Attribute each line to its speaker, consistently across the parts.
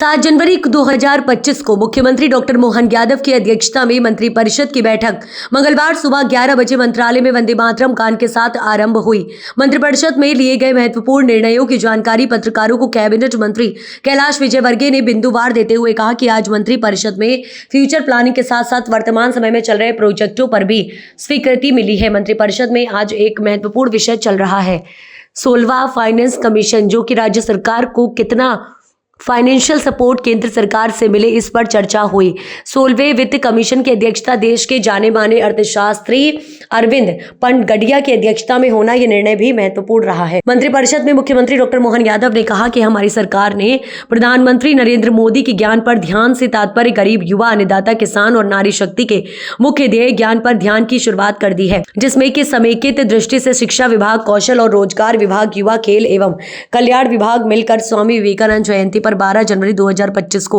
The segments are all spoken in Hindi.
Speaker 1: 7 जनवरी 2025 को मुख्यमंत्री डॉक्टर मोहन यादव की अध्यक्षता में मंत्रिपरिषद की बैठक मंगलवार सुबह 11 बजे मंत्रालय में वंदे मातरम गान के साथ आरंभ हुई। मंत्रिपरिषद में लिए गए महत्वपूर्ण निर्णयों की जानकारी पत्रकारों को कैबिनेट मंत्री कैलाश विजयवर्गीय ने बिंदुवार देते हुए कहा कि आज मंत्रिपरिषद में फ्यूचर प्लानिंग के साथ साथ वर्तमान समय में चल रहे प्रोजेक्टों पर भी स्वीकृति मिली है। मंत्रिपरिषद में आज एक महत्वपूर्ण विषय चल रहा है 16वां फाइनेंस कमीशन, जो कि राज्य सरकार को कितना फाइनेंशियल सपोर्ट केंद्र सरकार से मिले, इस पर चर्चा हुई। 16वें वित्त कमीशन की अध्यक्षता देश के जाने माने अर्थशास्त्री अरविंद पनगडिया की अध्यक्षता में होना यह निर्णय भी महत्वपूर्ण रहा है। मंत्रिपरिषद में मुख्यमंत्री डॉक्टर मोहन यादव ने कहा कि हमारी सरकार ने प्रधानमंत्री नरेंद्र मोदी के ज्ञान पर ध्यान से तात्पर्य गरीब, युवा, अन्नदाता, किसान और नारी शक्ति के मुख्य ध्येय ज्ञान पर ध्यान की शुरुआत कर दी है, जिसमें कि समेकित दृष्टि से शिक्षा विभाग, कौशल और रोजगार विभाग, युवा, खेल एवं कल्याण विभाग मिलकर स्वामी विवेकानंद जयंती 12 जनवरी 2025 को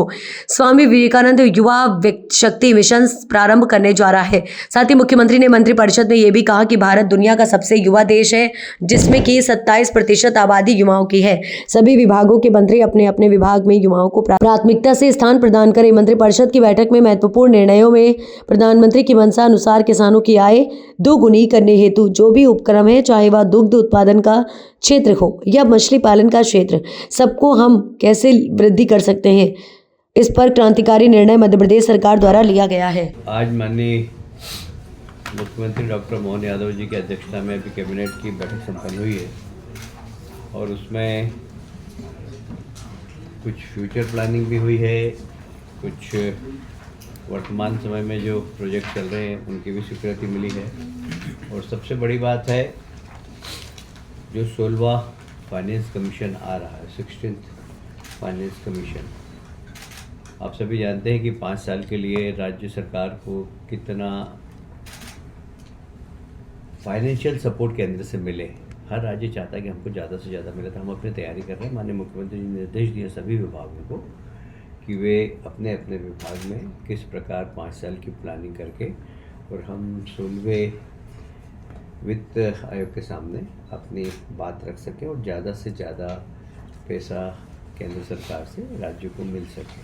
Speaker 1: स्वामी विवेकानंद युवा शक्ति मिशन प्रारंभ करने जा रहा है। साथ ही मुख्यमंत्री ने मंत्रिपरिषद में यह भी कहा कि भारत दुनिया का सबसे युवा देश है, जिसमें कि 27% आबादी युवाओं की है। सभी विभागों के मंत्री अपने अपने विभाग में युवाओं को प्राथमिकता से स्थान प्रदान करें। मंत्रिपरिषद की बैठक में महत्वपूर्ण निर्णयों में प्रधानमंत्री की मंशा अनुसार किसानों की आय दोगुनी करने हेतु जो भी उपक्रम है, चाहे वह दुग्ध उत्पादन का क्षेत्र हो या मछली पालन का क्षेत्र, सबको हम कैसे वृद्धि कर सकते हैं, इस पर क्रांतिकारी निर्णय मध्य प्रदेश सरकार द्वारा लिया गया है।
Speaker 2: आज माननीय मुख्यमंत्री डॉक्टर मोहन यादव जी की अध्यक्षता में अभी कैबिनेट की बैठक संपन्न हुई है और उसमें कुछ फ्यूचर प्लानिंग भी हुई है, कुछ वर्तमान समय में जो प्रोजेक्ट चल रहे हैं उनकी भी स्वीकृति मिली है। और सबसे बड़ी बात है जो 16वां फाइनेंस कमीशन आ रहा है, 16th फाइनेंस कमीशन, आप सभी जानते हैं कि 5 साल के लिए राज्य सरकार को कितना फाइनेंशियल सपोर्ट केंद्र से मिले। हर राज्य चाहता है कि हमको ज़्यादा से ज़्यादा मिले, तो हम अपनी तैयारी कर रहे हैं। माननीय मुख्यमंत्री जी ने निर्देश दिए सभी विभागों को कि वे अपने अपने विभाग में किस प्रकार 5 साल की प्लानिंग करके और हम 16वें वित्त आयोग के सामने अपनी बात रख सकें और ज़्यादा से ज़्यादा पैसा केंद्र सरकार से राज्य को मिल सके।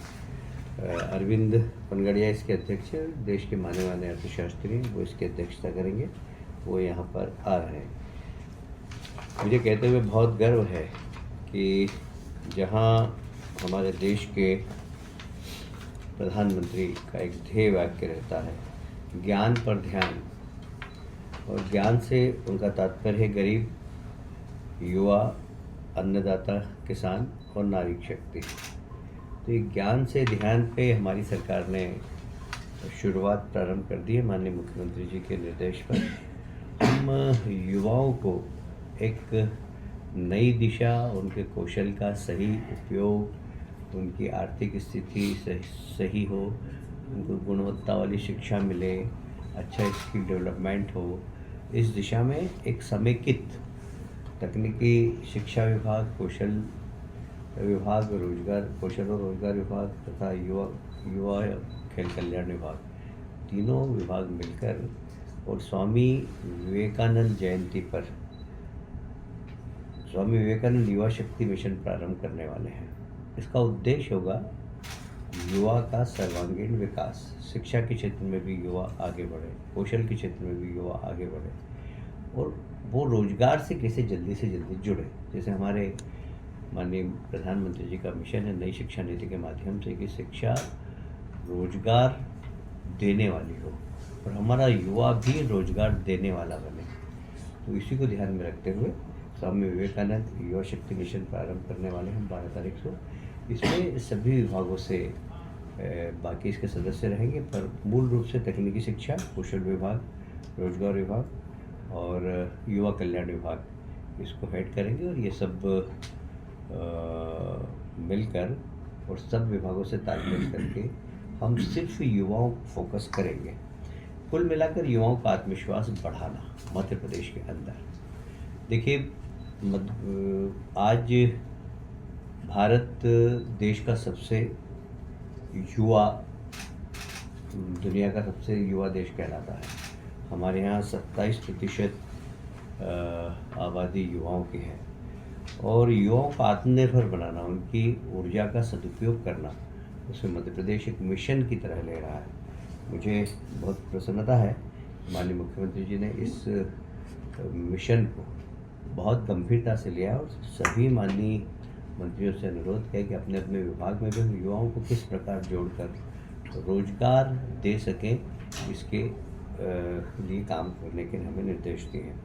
Speaker 2: अरविंद पनगडिया इसके अध्यक्ष हैं, देश के माने माने अर्थशास्त्री, वो इसकी अध्यक्षता करेंगे, वो यहाँ पर आ रहे हैं। मुझे कहते हुए बहुत गर्व है कि जहाँ हमारे देश के प्रधानमंत्री का एक ध्येय वाक्य रहता है, ज्ञान पर ध्यान, और ज्ञान से उनका तात्पर्य है गरीब, युवा, अन्नदाता, किसान और नारी शक्ति। तो ये ज्ञान से ध्यान पे हमारी सरकार ने शुरुआत प्रारंभ कर दी है। माननीय मुख्यमंत्री जी के निर्देश पर हम युवाओं को एक नई दिशा, उनके कौशल का सही उपयोग, उनकी आर्थिक स्थिति सही हो, उनको गुणवत्ता वाली शिक्षा मिले, अच्छा स्किल डेवलपमेंट हो, इस दिशा में एक समेकित तकनीकी शिक्षा विभाग, कौशल विभाग, कौशल और रोजगार विभाग तथा युवा खेल कल्याण विभाग, तीनों विभाग मिलकर और स्वामी विवेकानंद जयंती पर स्वामी विवेकानंद युवा शक्ति मिशन प्रारंभ करने वाले हैं। इसका उद्देश्य होगा युवा का सर्वांगीण विकास, शिक्षा के क्षेत्र में भी युवा आगे बढ़े, कौशल के क्षेत्र में भी युवा आगे बढ़े और वो रोजगार से कैसे जल्दी से जल्दी जुड़े। जैसे हमारे माननीय प्रधानमंत्री जी का मिशन है नई शिक्षा नीति के माध्यम से कि शिक्षा रोजगार देने वाली हो और हमारा युवा भी रोजगार देने वाला बने। तो इसी को ध्यान में रखते हुए स्वामी विवेकानंद युवा शक्ति मिशन प्रारंभ करने वाले हैं 12 तारीख को। इसमें सभी विभागों से बाकी इसके सदस्य रहेंगे, पर मूल रूप से तकनीकी शिक्षा, कौशल विभाग, रोजगार विभाग और युवा कल्याण विभाग इसको हेड करेंगे और ये सब मिलकर और सब विभागों से तालमेल करके हम सिर्फ युवाओं को फोकस करेंगे। कुल मिलाकर युवाओं का आत्मविश्वास बढ़ाना मध्य प्रदेश के अंदर। देखिए, आज भारत देश का सबसे युवा, दुनिया का सबसे युवा देश कहलाता है। हमारे यहाँ 27% आबादी युवाओं की है और युवाओं को आत्मनिर्भर बनाना, उनकी ऊर्जा का सदुपयोग करना, उसे मध्य प्रदेश एक मिशन की तरह ले रहा है। मुझे बहुत प्रसन्नता है माननीय मुख्यमंत्री जी ने इस मिशन को बहुत गंभीरता से लिया और सभी माननीय मंत्रियों से अनुरोध किया कि अपने अपने विभाग में भी हम युवाओं को किस प्रकार जोड़कर रोजगार दे सकें, इसके लिए काम करने के हमें निर्देश दिए हैं।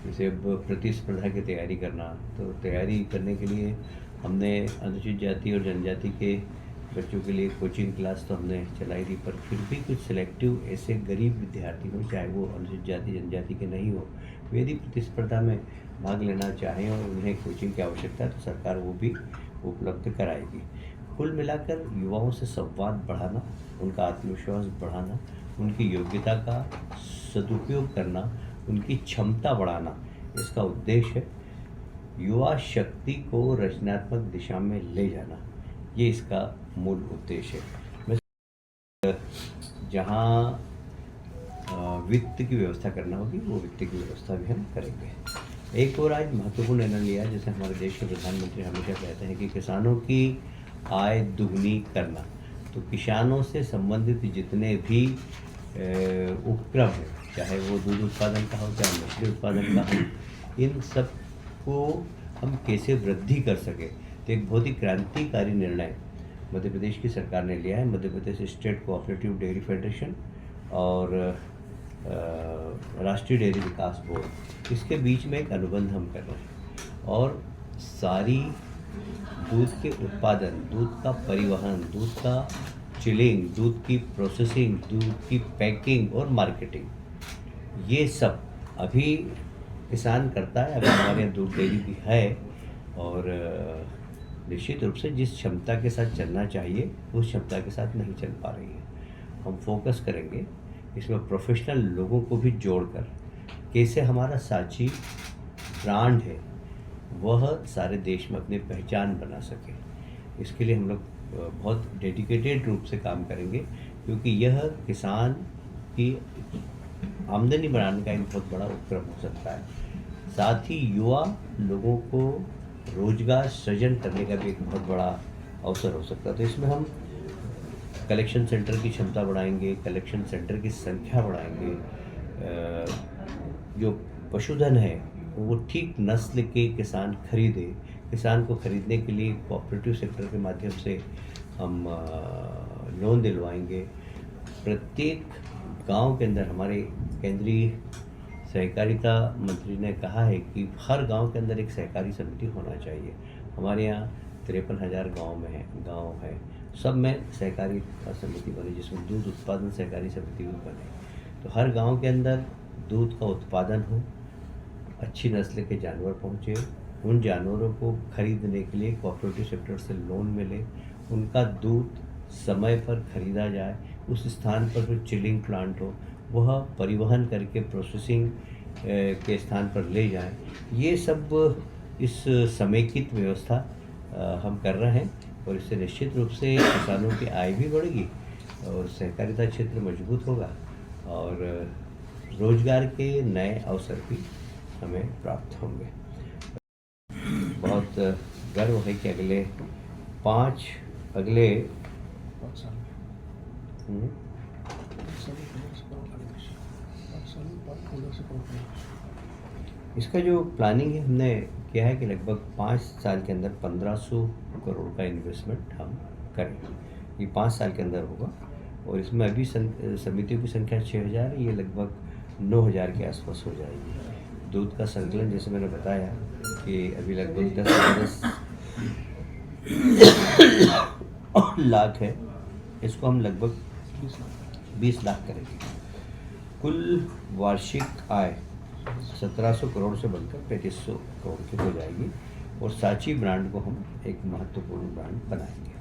Speaker 2: जैसे अब प्रतिस्पर्धा की तैयारी करना, तो तैयारी करने के लिए हमने अनुसूचित जाति और जनजाति के बच्चों के लिए कोचिंग क्लास तो हमने चलाई थी, पर फिर भी कुछ सिलेक्टिव ऐसे गरीब विद्यार्थी हो, चाहे वो अनुसूचित जाति जनजाति के नहीं हो, वे यदि प्रतिस्पर्धा में भाग लेना चाहें और उन्हें कोचिंग की आवश्यकता है तो सरकार वो भी उपलब्ध कराएगी। कुल मिलाकर युवाओं से संवाद बढ़ाना, उनका आत्मविश्वास बढ़ाना, उनकी योग्यता का सदुपयोग करना, उनकी क्षमता बढ़ाना, इसका उद्देश्य है। युवा शक्ति को रचनात्मक दिशा में ले जाना, ये इसका मूल उद्देश्य है। जहाँ वित्त की व्यवस्था करना होगी वो वित्त की व्यवस्था भी हम करेंगे। एक और आज महत्वपूर्ण निर्णय लिया, जैसे हमारे देश के प्रधानमंत्री हमेशा कहते हैं कि किसानों की आय दुगनी करना। तो किसानों से संबंधित जितने भी उपक्रम हैं, चाहे वो दूध उत्पादन का हो, चाहे मछली उत्पादन का हो, इन सब को हम कैसे वृद्धि कर सके, तो एक बहुत ही क्रांतिकारी निर्णय मध्य प्रदेश की सरकार ने लिया है। Madhya Pradesh state cooperative dairy federation और राष्ट्रीय डेयरी विकास बोर्ड, इसके बीच में एक अनुबंध हम कर रहे हैं और सारी दूध के उत्पादन, दूध का परिवहन, दूध का चिलिंग, दूध की प्रोसेसिंग, दूध की पैकिंग और मार्केटिंग, ये सब अभी किसान करता है। अभी हमारे यहाँ दूध डेयरी भी है और निश्चित रूप से जिस क्षमता के साथ चलना चाहिए उस क्षमता के साथ नहीं चल पा रही है। हम फोकस करेंगे इसमें प्रोफेशनल लोगों को भी जोड़कर, कैसे हमारा सांची ब्रांड है वह सारे देश में अपनी पहचान बना सके। इसके लिए हम लोग बहुत डेडिकेटेड रूप से काम करेंगे, क्योंकि यह किसान की आमदनी बढ़ाने का एक बहुत बड़ा उपक्रम हो सकता है। साथ ही युवा लोगों को रोजगार सृजन करने का भी एक बहुत बड़ा अवसर हो सकता है। तो इसमें हम कलेक्शन सेंटर की क्षमता बढ़ाएंगे, कलेक्शन सेंटर की संख्या बढ़ाएंगे, जो पशुधन है वो ठीक नस्ल के किसान खरीदे। किसान को खरीदने के लिए कोऑपरेटिव सेक्टर के माध्यम से हम लोन दिलवाएंगे। प्रत्येक गांव के अंदर हमारे केंद्रीय सहकारिता मंत्री ने कहा है कि हर गांव के अंदर एक सहकारी समिति होना चाहिए। हमारे यहाँ 53,000 गांव है, सब में सहकारी समिति बने, जिसमें दूध उत्पादन सहकारी समिति भी बने। तो हर गांव के अंदर दूध का उत्पादन हो, अच्छी नस्ल के जानवर पहुँचे, उन जानवरों को खरीदने के लिए कोऑपरेटिव सेक्टर से लोन मिले, उनका दूध समय पर खरीदा जाए, उस स्थान पर जो चिलिंग प्लांट हो वह परिवहन करके प्रोसेसिंग के स्थान पर ले जाएं। ये सब इस समेकित व्यवस्था हम कर रहे हैं और इससे निश्चित रूप से किसानों की आय भी बढ़ेगी और सहकारिता क्षेत्र मजबूत होगा और रोजगार के नए अवसर भी हमें प्राप्त होंगे। बहुत गर्व है कि अगले 5 इसका जो प्लानिंग है हमने किया है कि लगभग 5 साल के अंदर 1500 करोड़ का इन्वेस्टमेंट हम करेंगे। ये 5 साल के अंदर होगा और इसमें अभी समितियों की संख्या 6000 है, ये लगभग 9000 के आसपास हो जाएगी। दूध का संकलन जैसे मैंने बताया कि अभी लगभग 10 लाख है, इसको हम लगभग 20 लाख करेंगे। कुल वार्षिक आय 1700 करोड़ से बढ़कर 3500 करोड़ की हो जाएगी और सांची ब्रांड को हम एक महत्वपूर्ण ब्रांड बनाएंगे।